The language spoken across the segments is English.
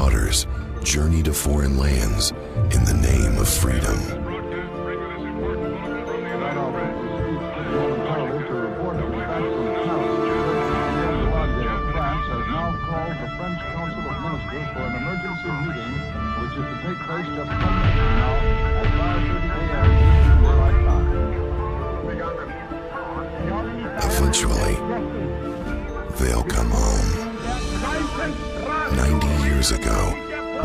daughters journey to foreign lands in the name of freedom. Eventually, they'll come home. 90 years ago,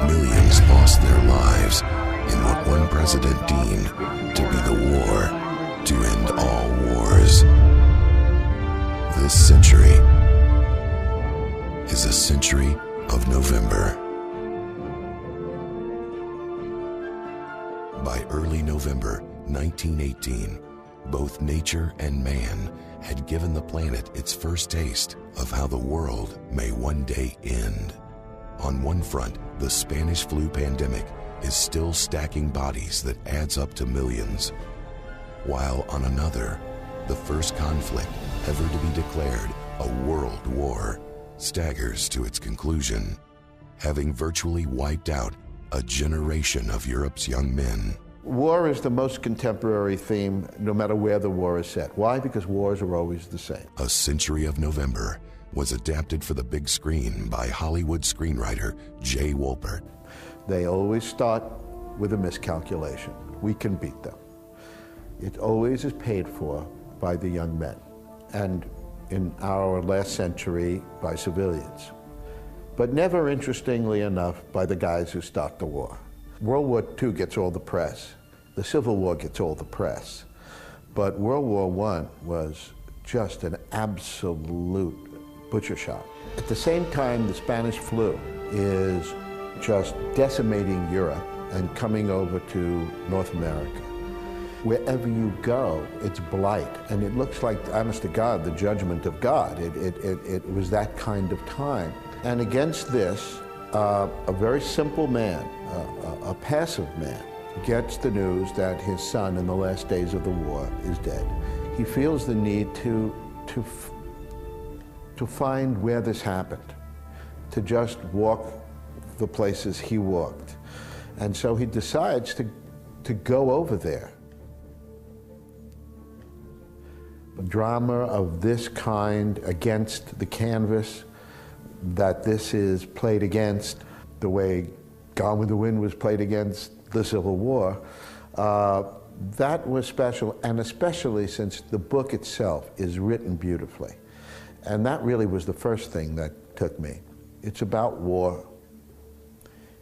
millions lost their lives in what one president deemed to be the war to end all wars. This century is a century of November. By early November 1918, both nature and man had given the planet its first taste of how the world may one day end. On one front, the Spanish flu pandemic is still stacking bodies that adds up to millions, while on another, the first conflict ever to be declared a world war staggers to its conclusion, having virtually wiped out a generation of Europe's young men. War is the most contemporary theme, no matter where the war is set. Why? Because wars are always the same. A Century of November was adapted for the big screen by Hollywood screenwriter Jay Wolpert. They always start with a miscalculation. We can beat them. It always is paid for by the young men, and in our last century, by civilians. But never, interestingly enough, by the guys who start the war. World War II gets all the press. The Civil War gets all the press. But World War I was just an absolute butcher shop. At the same time, the Spanish flu is just decimating Europe and coming over to North America. Wherever you go, it's blight. And it looks like, honest to God, the judgment of God. It was that kind of time. And against this, a very simple man, a passive man, gets the news that his son in the last days of the war is dead. He feels the need to find where this happened, to just walk the places he walked. And so he decides to go over there. A drama of this kind against the canvas that this is played against, the way Gone with the Wind was played against the Civil War, that was special, and especially since the book itself is written beautifully. And that really was the first thing that took me. It's about war.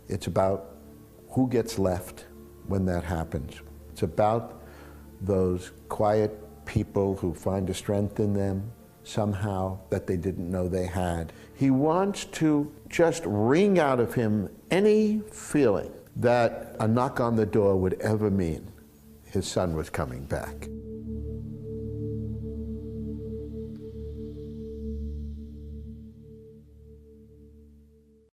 It's about who gets left when that happens. It's about those quiet people who find a strength in them somehow that they didn't know they had. He wants to just wring out of him any feeling that a knock on the door would ever mean his son was coming back.